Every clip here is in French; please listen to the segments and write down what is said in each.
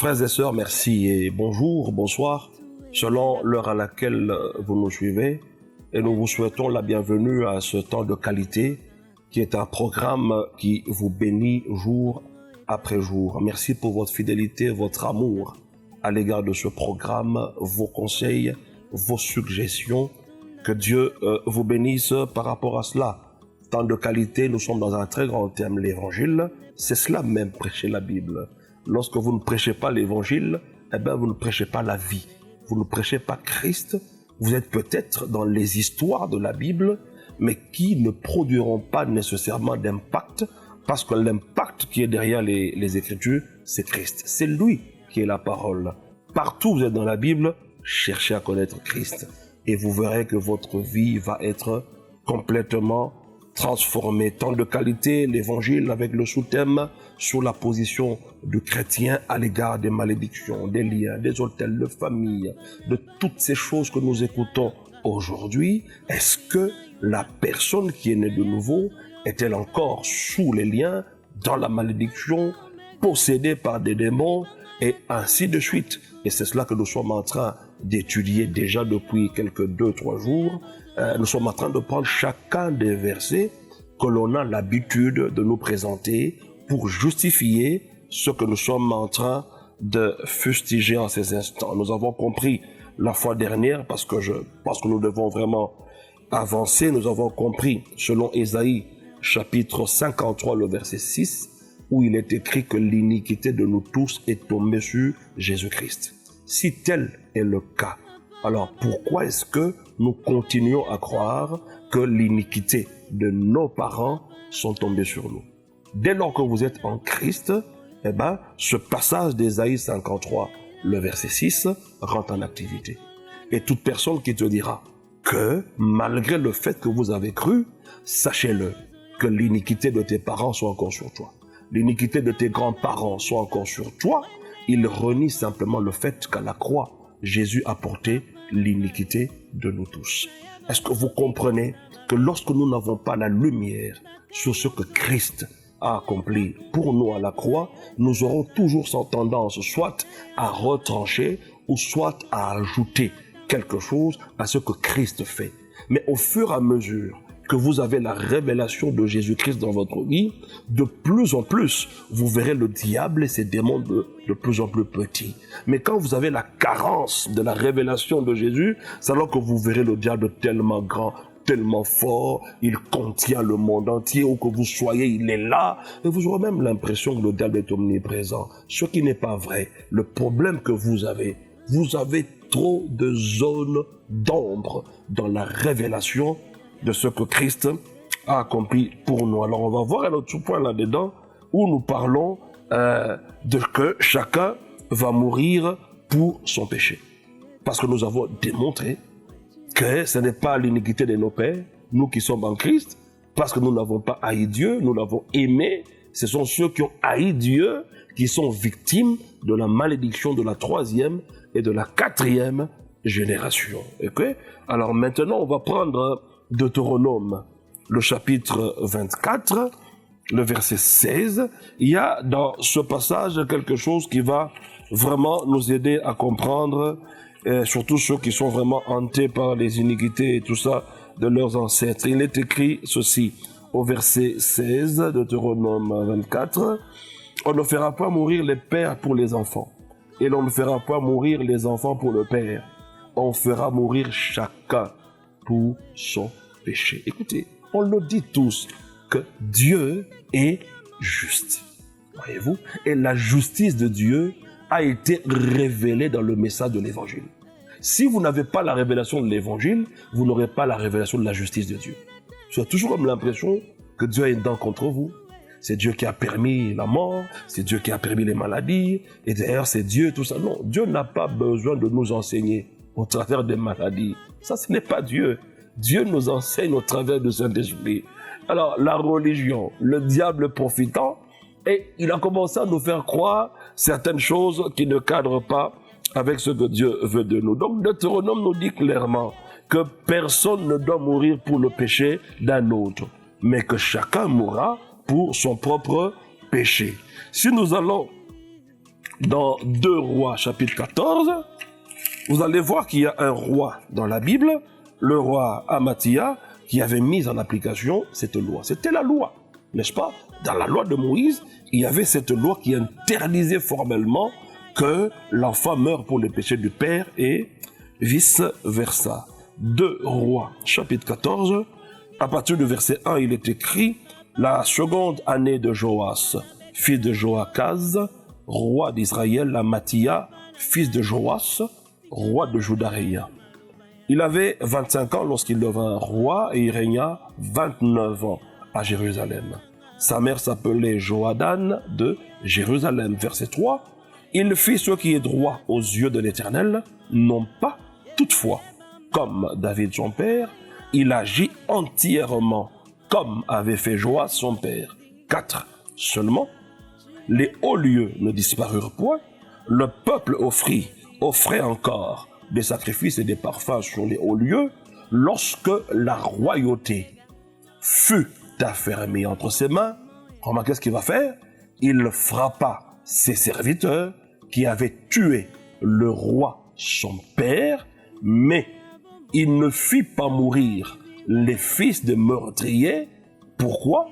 Frères et sœurs, merci et bonjour, bonsoir, selon l'heure à laquelle vous nous suivez. Et nous vous souhaitons la bienvenue à ce temps de qualité qui est un programme qui vous bénit jour après jour. Merci pour votre fidélité, votre amour à l'égard de ce programme, vos conseils, vos suggestions. Que Dieu vous bénisse par rapport à cela. Temps de qualité, nous sommes dans un très grand thème, l'évangile. C'est cela même, prêcher la Bible. Lorsque vous ne prêchez pas l'évangile, vous ne prêchez pas la vie. Vous ne prêchez pas Christ. Vous êtes peut-être dans les histoires de la Bible, mais qui ne produiront pas nécessairement d'impact, parce que l'impact qui est derrière les Écritures, c'est Christ. C'est lui qui est la parole. Partout où vous êtes dans la Bible, cherchez à connaître Christ. Et vous verrez que votre vie va être complètement transformée. Temps de qualité, l'évangile avec le sous-thème sur la position du chrétien à l'égard des malédictions, des liens, des autels, de famille, de toutes ces choses que nous écoutons aujourd'hui. Est-ce que la personne qui est née de nouveau est-elle encore sous les liens, dans la malédiction, possédée par des démons et ainsi de suite? Et c'est cela que nous sommes en train d'étudier déjà depuis quelques 2-3 jours. Nous sommes en train de prendre chacun des versets que l'on a l'habitude de nous présenter pour justifier ce que nous sommes en train de fustiger en ces instants. Nous avons compris la fois dernière, parce que je pense que nous devons vraiment avancer, nous avons compris, selon Ésaïe, chapitre 53, le verset 6, où il est écrit que l'iniquité de nous tous est tombée sur Jésus-Christ. Si tel est le cas, alors pourquoi est-ce que nous continuons à croire que l'iniquité de nos parents sont tombées sur nous? Dès lors que vous êtes en Christ, ce passage d'Ésaïe 53, le verset 6, rentre en activité. Et toute personne qui te dira que, malgré le fait que vous avez cru, sachez-le, que l'iniquité de tes parents soit encore sur toi. L'iniquité de tes grands-parents soit encore sur toi. Il renie simplement le fait qu'à la croix, Jésus a porté l'iniquité de nous tous. Est-ce que vous comprenez que lorsque nous n'avons pas la lumière sur ce que Christ a accompli pour nous à la croix, nous aurons toujours cette tendance soit à retrancher ou soit à ajouter quelque chose à ce que Christ fait. Mais au fur et à mesure que vous avez la révélation de Jésus-Christ dans votre vie, de plus en plus, vous verrez le diable et ses démons de plus en plus petits. Mais quand vous avez la carence de la révélation de Jésus, c'est alors que vous verrez le diable tellement grand, tellement fort, il contient le monde entier, où que vous soyez, il est là, et vous aurez même l'impression que le diable est omniprésent. Ce qui n'est pas vrai. Le problème que vous avez trop de zones d'ombre dans la révélation de ce que Christ a accompli pour nous. Alors on va voir un autre point là-dedans où nous parlons de que chacun va mourir pour son péché. Parce que nous avons démontré que ce n'est pas l'iniquité de nos pères, nous qui sommes en Christ, parce que nous n'avons pas haï Dieu, nous l'avons aimé. Ce sont ceux qui ont haï Dieu qui sont victimes de la malédiction de la 3e et de la 4e génération. Okay? Alors maintenant, on va prendre Deutéronome, le chapitre 24, le verset 16. Il y a dans ce passage quelque chose qui va vraiment nous aider à comprendre, surtout ceux qui sont vraiment hantés par les iniquités et tout ça de leurs ancêtres. Il est écrit ceci au verset 16, Deutéronome 24. On ne fera pas mourir les pères pour les enfants, et l'on ne fera pas mourir les enfants pour le père. On fera mourir chacun pour son péché. Écoutez, on le dit tous que Dieu est juste. Voyez-vous? Et la justice de Dieu a été révélée dans le message de l'évangile. Si vous n'avez pas la révélation de l'évangile, vous n'aurez pas la révélation de la justice de Dieu. Vous avez toujours comme l'impression que Dieu a une dent contre vous. C'est Dieu qui a permis la mort, c'est Dieu qui a permis les maladies, et d'ailleurs c'est Dieu, tout ça. Non, Dieu n'a pas besoin de nous enseigner au travers des maladies. Ça, ce n'est pas Dieu. Dieu nous enseigne au travers de Saint-Esprit. Alors, la religion, le diable profitant, et il a commencé à nous faire croire certaines choses qui ne cadrent pas avec ce que Dieu veut de nous. Donc, Deutéronome nous dit clairement que personne ne doit mourir pour le péché d'un autre, mais que chacun mourra pour son propre péché. Si nous allons dans 2 Rois chapitre 14, vous allez voir qu'il y a un roi dans la Bible, le roi Amathia, qui avait mis en application cette loi. C'était la loi, n'est-ce pas? Dans la loi de Moïse, il y avait cette loi qui interdisait formellement que l'enfant meure pour les péchés du père et vice-versa. 2 Rois, chapitre 14, à partir du verset 1, il est écrit « La seconde année de Joas, fils de Joachaz, roi d'Israël, Amathia, fils de Joas, roi de Juda. Il avait 25 ans lorsqu'il devint roi et il régna 29 ans à Jérusalem. Sa mère s'appelait Johadan de Jérusalem. Verset 3. Il fit ce qui est droit aux yeux de l'Éternel, non pas toutefois comme David son père, il agit entièrement comme avait fait Joas son père. 4. Seulement, les hauts lieux ne disparurent point, le peuple offrait encore des sacrifices et des parfums sur les hauts lieux, lorsque la royauté fut affermie entre ses mains. Remarquez ce qu'il va faire. Il frappa ses serviteurs qui avaient tué le roi son père, mais il ne fit pas mourir les fils des meurtriers. Pourquoi?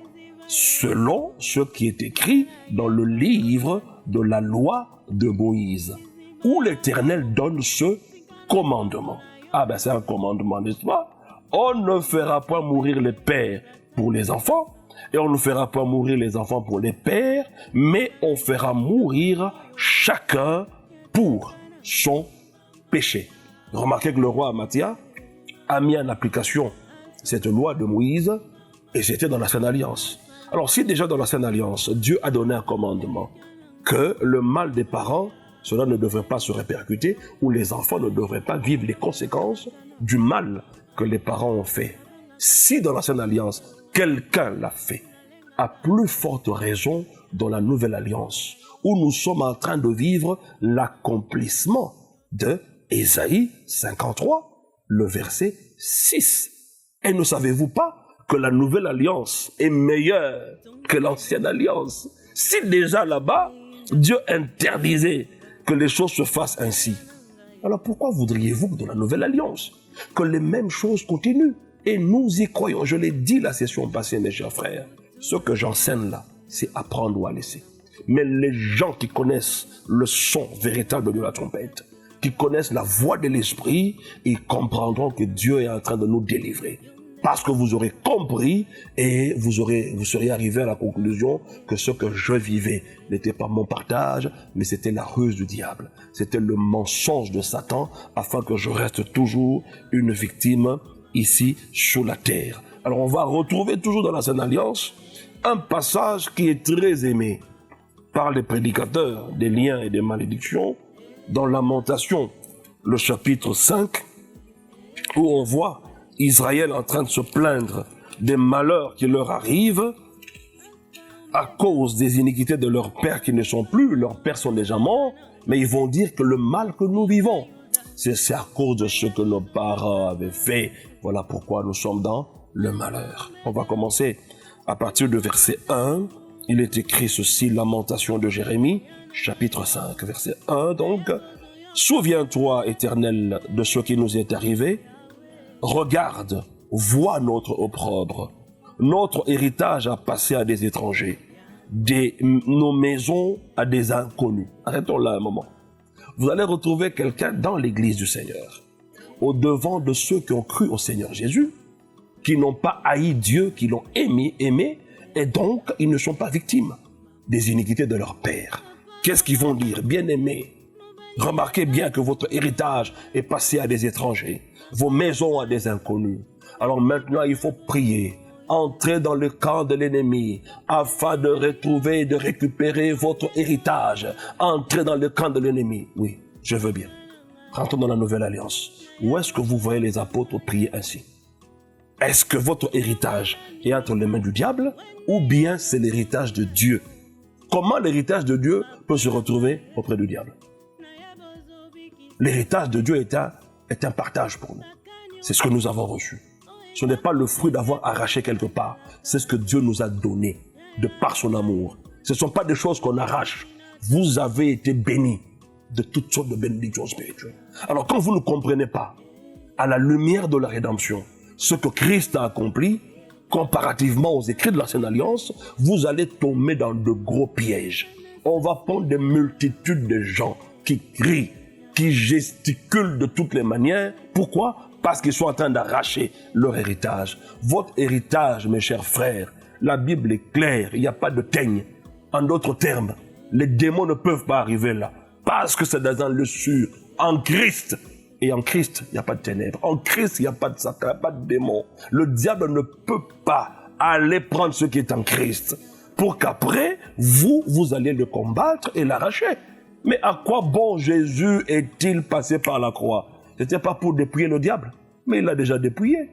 Selon ce qui est écrit dans le livre de la loi de Moïse, où l'Éternel donne ce commandement. Ah ben c'est un commandement, n'est-ce pas? On ne fera pas mourir les pères pour les enfants, et on ne fera pas mourir les enfants pour les pères, mais on fera mourir chacun pour son péché. Remarquez que le roi Amathia a mis en application cette loi de Moïse, et c'était dans la Sainte Alliance. Alors si déjà dans la Sainte Alliance, Dieu a donné un commandement, que le mal des parents, cela ne devrait pas se répercuter, ou les enfants ne devraient pas vivre les conséquences du mal que les parents ont fait. Si dans la Sainte Alliance, quelqu'un l'a fait, à plus forte raison dans la Nouvelle Alliance, où nous sommes en train de vivre l'accomplissement de Ésaïe 53, le verset 6. Et ne savez-vous pas que la Nouvelle Alliance est meilleure que l'Ancienne Alliance? Si déjà là-bas, Dieu interdisait que les choses se fassent ainsi, alors pourquoi voudriez-vous que dans la Nouvelle Alliance, que les mêmes choses continuent? Et nous y croyons. Je l'ai dit la session passée, mes chers frères. Ce que j'enseigne là, c'est apprendre ou à laisser. Mais les gens qui connaissent le son véritable de la trompette, qui connaissent la voix de l'Esprit, ils comprendront que Dieu est en train de nous délivrer. Parce que vous aurez compris et vous seriez arrivé à la conclusion que ce que je vivais n'était pas mon partage, mais c'était la ruse du diable. C'était le mensonge de Satan afin que je reste toujours une victime ici sur la terre. Alors on va retrouver toujours dans la Sainte Alliance un passage qui est très aimé par les prédicateurs des liens et des malédictions dans Lamentation, le chapitre 5, où on voit Israël en train de se plaindre des malheurs qui leur arrivent à cause des iniquités de leurs pères qui ne sont plus. Leurs pères sont déjà morts, mais ils vont dire que le mal que nous vivons, c'est à cause de ce que nos parents avaient fait. Voilà pourquoi nous sommes dans le malheur. On va commencer à partir du verset 1. Il est écrit ceci, Lamentation de Jérémie, chapitre 5, verset 1. Donc, souviens-toi, Éternel, de ce qui nous est arrivé. Regarde, vois notre opprobre. Notre héritage a passé à des étrangers, nos maisons à des inconnus. Arrêtons là un moment. Vous allez retrouver quelqu'un dans l'église du Seigneur, au devant de ceux qui ont cru au Seigneur Jésus, qui n'ont pas haï Dieu, qui l'ont aimé, et donc ils ne sont pas victimes des iniquités de leur père. Qu'est-ce qu'ils vont dire? Bien-aimés, remarquez bien que votre héritage est passé à des étrangers, vos maisons à des inconnus. Alors maintenant, il faut prier, entrer dans le camp de l'ennemi, afin de retrouver et de récupérer votre héritage. Entrez dans le camp de l'ennemi. Oui, je veux bien. Rentrons dans la Nouvelle Alliance. Où est-ce que vous voyez les apôtres prier ainsi? Est-ce que votre héritage est entre les mains du diable ou bien c'est l'héritage de Dieu? Comment l'héritage de Dieu peut se retrouver auprès du diable? L'héritage de Dieu est un partage pour nous. C'est ce que nous avons reçu. Ce n'est pas le fruit d'avoir arraché quelque part. C'est ce que Dieu nous a donné de par son amour. Ce ne sont pas des choses qu'on arrache vous avez été bénis de toutes sortes de bénédictions spirituelles. Alors quand vous ne comprenez pas, à la lumière de la rédemption, ce que Christ a accompli, comparativement aux écrits de l'Ancienne Alliance, vous allez tomber dans de gros pièges. On va prendre des multitudes de gens qui crient, qui gesticulent de toutes les manières. Pourquoi? Parce qu'ils sont en train d'arracher leur héritage. Votre héritage, mes chers frères, la Bible est claire, il n'y a pas de teigne. En d'autres termes, les démons ne peuvent pas arriver là, parce que c'est dans un lieu sûr, en Christ. Et en Christ, il n'y a pas de ténèbres. En Christ, il n'y a pas de Satan, il n'y a pas de démon. Le diable ne peut pas aller prendre ce qui est en Christ, pour qu'après, vous allez le combattre et l'arracher. Mais à quoi bon Jésus est-il passé par la croix? Ce n'était pas pour dépouiller le diable, mais il l'a déjà dépouillé.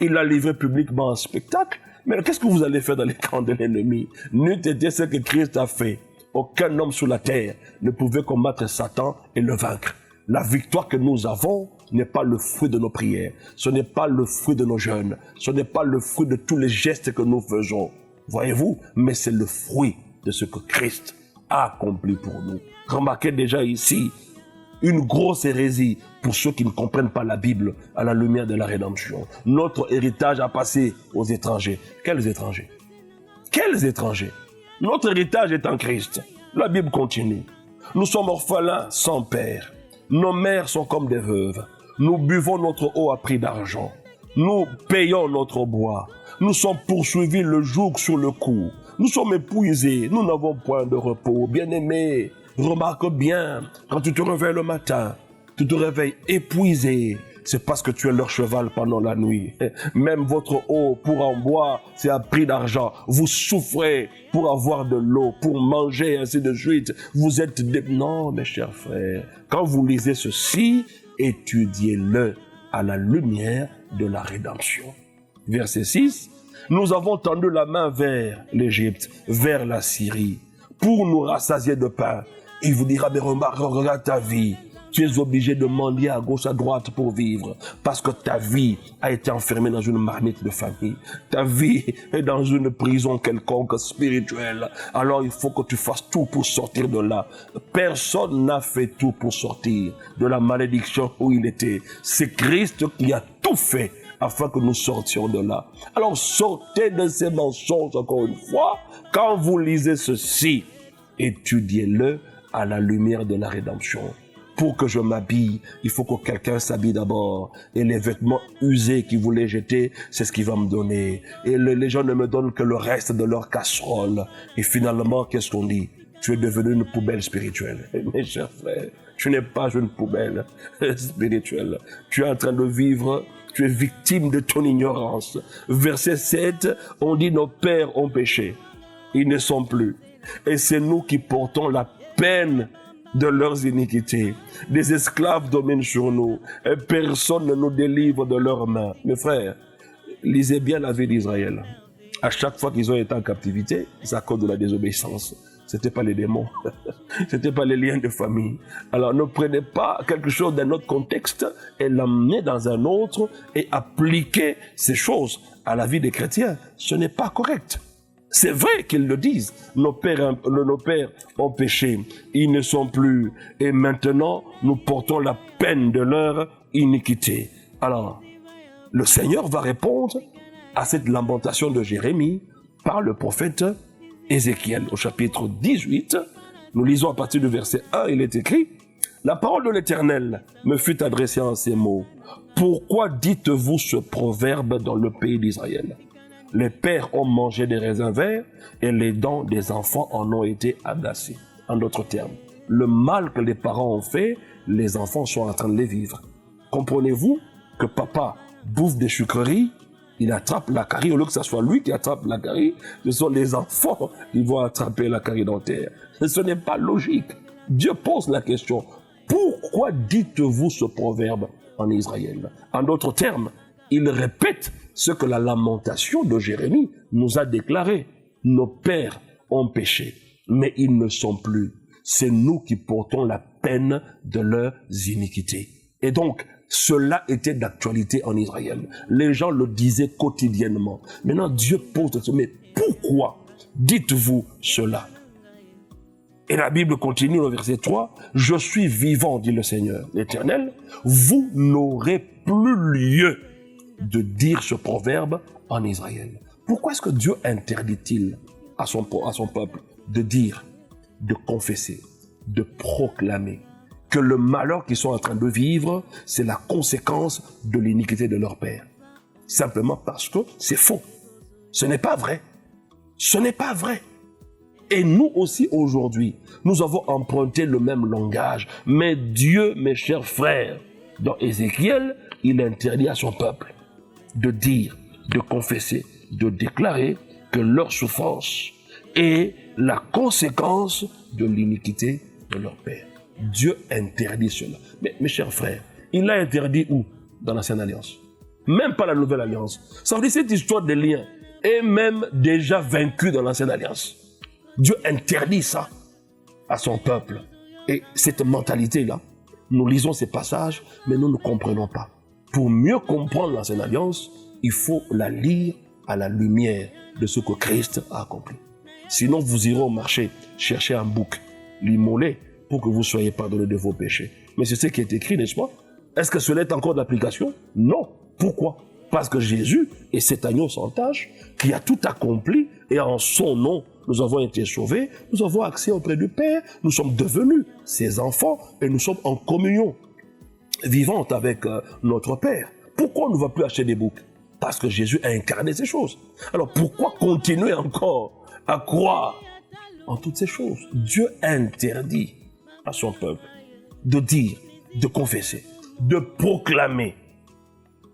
Il l'a livré publiquement en spectacle. Mais qu'est-ce que vous allez faire dans les camps de l'ennemi? N'eût été ce que Christ a fait. Aucun homme sur la terre ne pouvait combattre Satan et le vaincre. La victoire que nous avons n'est pas le fruit de nos prières. Ce n'est pas le fruit de nos jeûnes. Ce n'est pas le fruit de tous les gestes que nous faisons. Voyez-vous? Mais c'est le fruit de ce que Christ a accompli pour nous. Remarquez déjà ici une grosse hérésie pour ceux qui ne comprennent pas la Bible à la lumière de la rédemption. Notre héritage a passé aux étrangers. Quels étrangers? Quels étrangers? Notre héritage est en Christ. La Bible continue. Nous sommes orphelins sans père. Nos mères sont comme des veuves. Nous buvons notre eau à prix d'argent. Nous payons notre bois. Nous sommes poursuivis le joug sur le cou. Nous sommes épuisés. Nous n'avons point de repos. Bien-aimés, remarque bien, quand tu te réveilles le matin, tu te réveilles épuisé. C'est parce que tu es leur cheval pendant la nuit. Même votre eau pour en boire, c'est à prix d'argent. Vous souffrez pour avoir de l'eau, pour manger, ainsi de suite. Vous êtes Non, mes chers frères, quand vous lisez ceci, étudiez-le à la lumière de la rédemption. Verset 6. Nous avons tendu la main vers l'Égypte, vers la Syrie, pour nous rassasier de pain. Il vous dira, mais regarde ta vie. Tu es obligé de mendier à gauche, à droite pour vivre. Parce que ta vie a été enfermée dans une marmite de famille. Ta vie est dans une prison quelconque spirituelle. Alors il faut que tu fasses tout pour sortir de là. Personne n'a fait tout pour sortir de la malédiction où il était. C'est Christ qui a tout fait afin que nous sortions de là. Alors sortez de ces mensonges encore une fois. Quand vous lisez ceci, étudiez-le à la lumière de la rédemption. Pour que je m'habille, il faut que quelqu'un s'habille d'abord. Et les vêtements usés qu'ils voulaient jeter, c'est ce qu'il va me donner. Et les gens ne me donnent que le reste de leur casserole. Et finalement, qu'est-ce qu'on dit? Tu es devenu une poubelle spirituelle. Mes chers frères, tu n'es pas une poubelle spirituelle. Tu es en train de vivre, tu es victime de ton ignorance. Verset 7, on dit nos pères ont péché. Ils ne sont plus. Et c'est nous qui portons la peine de leurs iniquités. Des esclaves dominent sur nous et personne ne nous délivre de leurs mains. Mes frères, lisez bien la vie d'Israël. À chaque fois qu'ils ont été en captivité, c'est à cause de la désobéissance. C'était pas les démons, c'était pas les liens de famille. Alors ne prenez pas quelque chose d'un autre contexte et l'amenez dans un autre et appliquez ces choses à la vie des chrétiens. Ce n'est pas correct. C'est vrai qu'ils le disent. Nos pères ont péché. Ils ne sont plus. Et maintenant, nous portons la peine de leur iniquité. Alors, le Seigneur va répondre à cette lamentation de Jérémie par le prophète Ézéchiel. Au chapitre 18, nous lisons à partir du verset 1, il est écrit « La parole de l'Éternel me fut adressée en ces mots. Pourquoi dites-vous ce proverbe dans le pays d'Israël ? Les pères ont mangé des raisins verts et les dents des enfants en ont été agacées. » En d'autres termes, le mal que les parents ont fait, les enfants sont en train de les vivre. Comprenez-vous que papa bouffe des sucreries, il attrape la carie, au lieu que ce soit lui qui attrape la carie, ce sont les enfants qui vont attraper la carie dentaire. Ce n'est pas logique. Dieu pose la question, pourquoi dites-vous ce proverbe en Israël? En d'autres termes, il répète ce que la lamentation de Jérémie nous a déclaré. Nos pères ont péché, mais ils ne sont plus. C'est nous qui portons la peine de leurs iniquités. Et donc, cela était d'actualité en Israël. Les gens le disaient quotidiennement. Maintenant, Dieu pose, mais pourquoi dites-vous cela? Et la Bible continue au verset 3, « Je suis vivant, dit le Seigneur, l'Éternel, vous n'aurez plus lieu de dire ce proverbe en Israël. » Pourquoi est-ce que Dieu interdit-il à son peuple de dire, de confesser, de proclamer que le malheur qu'ils sont en train de vivre, c'est la conséquence de l'iniquité de leur père? Simplement parce que c'est faux. Ce n'est pas vrai. Ce n'est pas vrai. Et nous aussi aujourd'hui, nous avons emprunté le même langage. Mais Dieu, mes chers frères, dans Ézéchiel, il interdit à son peuple de dire, de confesser, de déclarer que leur souffrance est la conséquence de l'iniquité de leur père. Dieu interdit cela. Mais mes chers frères, il l'a interdit où? Dans l'Ancienne Alliance. Même pas la Nouvelle Alliance. Ça veut dire cette histoire des liens est même déjà vaincue dans l'Ancienne Alliance. Dieu interdit ça à son peuple. Et cette mentalité-là, nous lisons ces passages, mais nous ne comprenons pas. Pour mieux comprendre l'Ancienne Alliance, il faut la lire à la lumière de ce que Christ a accompli. Sinon, vous irez au marché chercher un bouc, l'immoler pour que vous soyez pardonnés de vos péchés. Mais c'est ce qui est écrit, n'est-ce pas? Est-ce que cela est encore d'application? Non. Pourquoi? Parce que Jésus est cet agneau sans tache qui a tout accompli et en son nom, nous avons été sauvés, nous avons accès auprès du Père, nous sommes devenus ses enfants et nous sommes en communion vivante avec notre Père. Pourquoi on ne va plus acheter des boucs? Parce que Jésus a incarné ces choses. Alors pourquoi continuer encore à croire en toutes ces choses? Dieu interdit à son peuple de dire, de confesser, de proclamer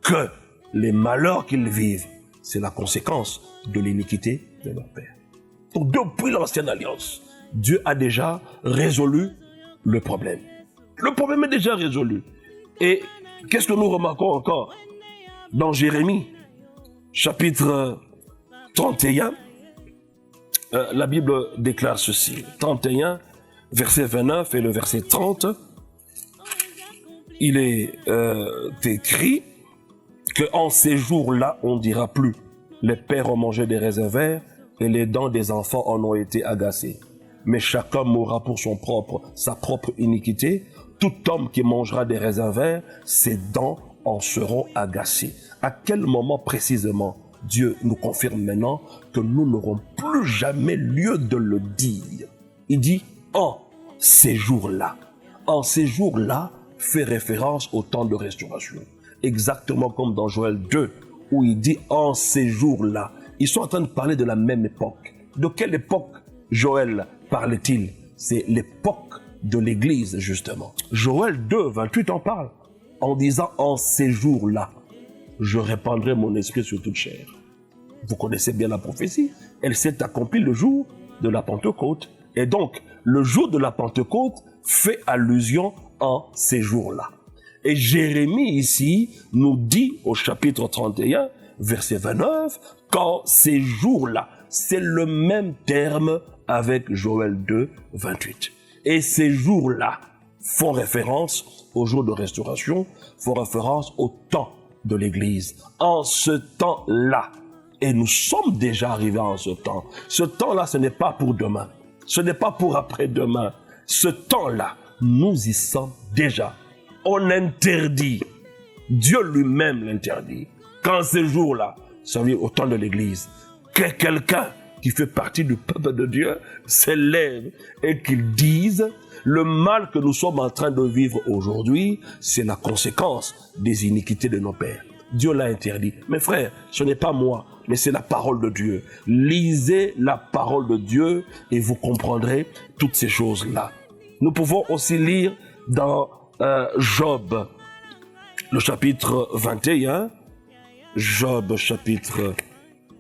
que les malheurs qu'ils vivent, c'est la conséquence de l'iniquité de leur père. Donc depuis l'Ancienne Alliance, Dieu a déjà résolu le problème. Le problème est déjà résolu. Et qu'est-ce que nous remarquons encore? Dans Jérémie, chapitre 31, la Bible déclare ceci. 31, verset 29 et le verset 30, il est écrit qu'en ces jours-là, on ne dira plus « Les pères ont mangé des raisins verts et les dents des enfants en ont été agacées. Mais chacun mourra pour sa propre iniquité. Tout homme qui mangera des raisins verts, ses dents en seront agacées. » À quel moment précisément Dieu nous confirme maintenant que nous n'aurons plus jamais lieu de le dire? Il dit « en ces jours-là ». En ces jours-là fait référence au temps de restauration. Exactement comme dans Joël 2, où il dit « en ces jours-là ». Ils sont en train de parler de la même époque. De quelle époque Joël parle-t-il? C'est l'époque de l'Église, justement. Joël 2, 28 en parle, en disant « en ces jours-là, je répandrai mon esprit sur toute chair ». Vous connaissez bien la prophétie. Elle s'est accomplie le jour de la Pentecôte. Et donc, le jour de la Pentecôte fait allusion en ces jours-là. Et Jérémie ici nous dit au chapitre 31, verset 29, qu'en ces jours-là, c'est le même terme avec Joël 2, 28. Et ces jours-là font référence au jour de restauration, font référence au temps de l'Église. En ce temps-là, et nous sommes déjà arrivés en ce temps. Ce temps-là, ce n'est pas pour demain. Ce n'est pas pour après-demain. Ce temps-là, nous y sommes déjà. On interdit, Dieu lui-même l'interdit, qu'en ces jours-là, ça veut dire au temps de l'Église, que quelqu'un qui fait partie du peuple de Dieu s'élève et qu'il dise le mal que nous sommes en train de vivre aujourd'hui, c'est la conséquence des iniquités de nos pères. Dieu l'a interdit. Mes frères, ce n'est pas moi, mais c'est la parole de Dieu. Lisez la parole de Dieu et vous comprendrez toutes ces choses-là. Nous pouvons aussi lire dans Job, le chapitre 21, Job chapitre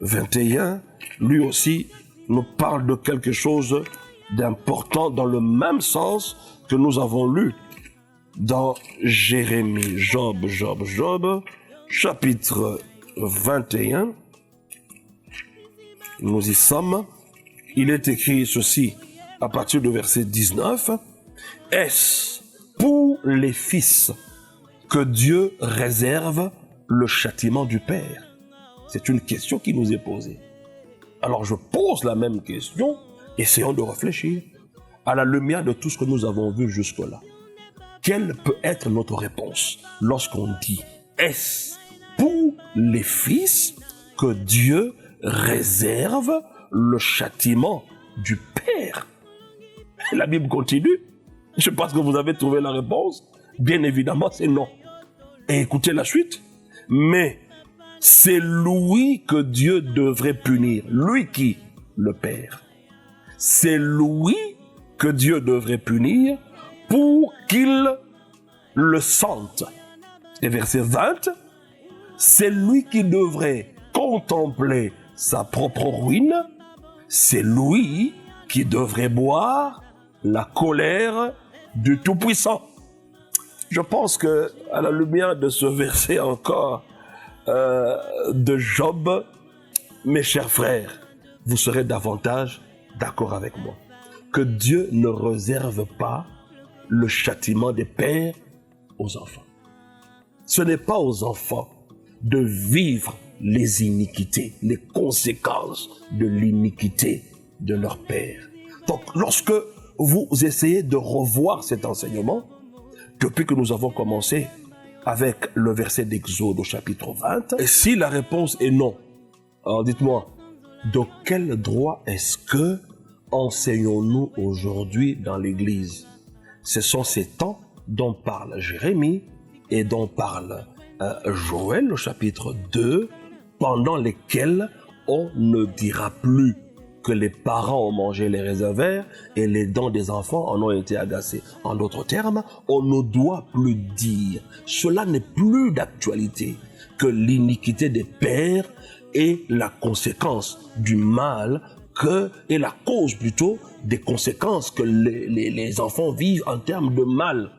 21, lui aussi nous parle de quelque chose d'important dans le même sens que nous avons lu dans Jérémie. Job, chapitre 21, nous y sommes. Il est écrit ceci à partir du verset 19. « Est-ce pour les fils que Dieu réserve le châtiment du Père ?» C'est une question qui nous est posée. Alors je pose la même question, essayons de réfléchir. à la lumière de tout ce que nous avons vu jusque-là, quelle peut être notre réponse lorsqu'on dit « Est-ce pour les fils que Dieu réserve le châtiment du Père ?» La Bible continue. Je pense que vous avez trouvé la réponse. Bien évidemment, c'est non. Et écoutez la suite. Mais c'est lui que Dieu devrait punir. Lui qui? Le Père. C'est lui que Dieu devrait punir pour qu'il le sente. Et verset 20, c'est lui qui devrait contempler sa propre ruine. C'est lui qui devrait boire la colère du Tout-Puissant. Je pense que, à la lumière de ce verset encore de Job, mes chers frères, vous serez davantage d'accord avec moi que Dieu ne réserve pas le châtiment des pères aux enfants. Ce n'est pas aux enfants de vivre les iniquités, les conséquences de l'iniquité de leur père. Donc, lorsque vous essayez de revoir cet enseignement, depuis que nous avons commencé avec le verset d'Exode au chapitre 20, et si la réponse est non, alors dites-moi, de quel droit est-ce que enseignons-nous aujourd'hui dans l'Église? Ce sont ces temps dont parle Jérémie et dont parle Joël au chapitre 2, pendant lesquels on ne dira plus que les parents ont mangé les raisins verts et les dents des enfants en ont été agacées. En d'autres termes, on ne doit plus dire, cela n'est plus d'actualité, que l'iniquité des pères est la conséquence du mal et la cause plutôt des conséquences que les enfants vivent en termes de mal.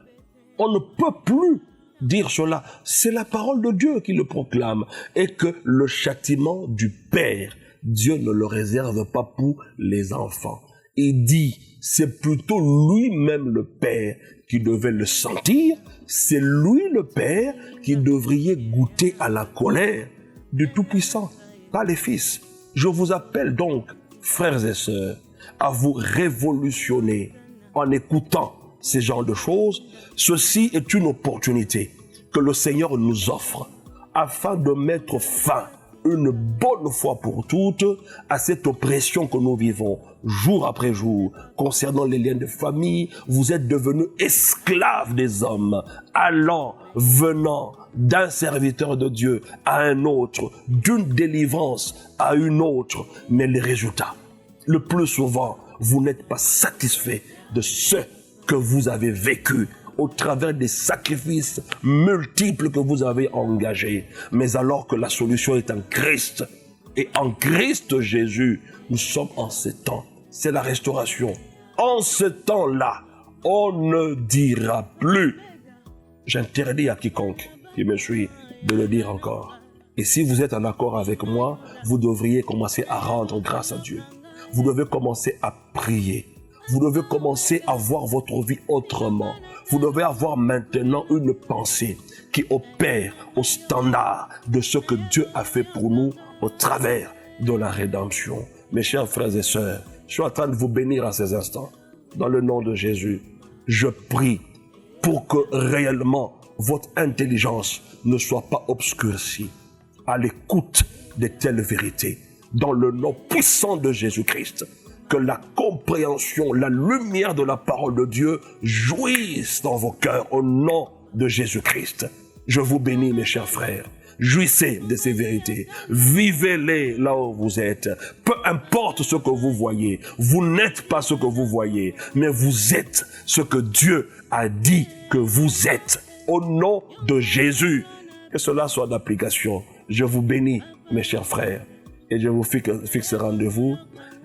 On ne peut plus dire cela. C'est la parole de Dieu qui le proclame. Et que le châtiment du Père, Dieu ne le réserve pas pour les enfants. Il dit, c'est plutôt lui-même le Père qui devait le sentir. C'est lui le Père qui devrait goûter à la colère du Tout-Puissant, pas les fils. Je vous appelle donc, frères et sœurs, à vous révolutionner en écoutant ces genres de choses. Ceci est une opportunité que le Seigneur nous offre afin de mettre fin une bonne fois pour toutes à cette oppression que nous vivons jour après jour concernant les liens de famille. Vous êtes devenus esclaves des hommes, allant, venant d'un serviteur de Dieu à un autre, d'une délivrance à une autre. Mais les résultats, le plus souvent, vous n'êtes pas satisfait de ce que vous avez vécu au travers des sacrifices multiples que vous avez engagés. Mais alors que la solution est en Christ, et en Christ Jésus, nous sommes en ces temps. C'est la restauration. En ce temps-là, on ne dira plus. J'interdis à quiconque qui me suit de le dire encore. Et si vous êtes en accord avec moi, vous devriez commencer à rendre grâce à Dieu. Vous devez commencer à prier. Vous devez commencer à voir votre vie autrement. Vous devez avoir maintenant une pensée qui opère au standard de ce que Dieu a fait pour nous au travers de la rédemption. Mes chers frères et sœurs, je suis en train de vous bénir à ces instants. Dans le nom de Jésus, je prie pour que réellement votre intelligence ne soit pas obscurcie à l'écoute de telles vérités. Dans le nom puissant de Jésus-Christ, que la compréhension, la lumière de la parole de Dieu jouisse dans vos cœurs au nom de Jésus-Christ. Je vous bénis, mes chers frères. Jouissez de ces vérités. Vivez-les là où vous êtes. Peu importe ce que vous voyez. Vous n'êtes pas ce que vous voyez, mais vous êtes ce que Dieu a dit que vous êtes. Au nom de Jésus, que cela soit d'application. Je vous bénis, mes chers frères, et je vous fixe rendez-vous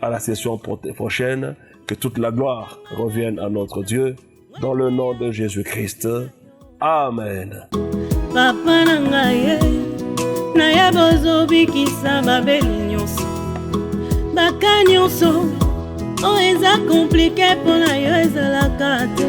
à la session prochaine. Que toute la gloire revienne à notre Dieu, dans le nom de Jésus-Christ. Amen. Papa nangaye, naya bozobi kisa babeli nyonso. Baka nyonso, o eza compliqué pona yo ezalaka te.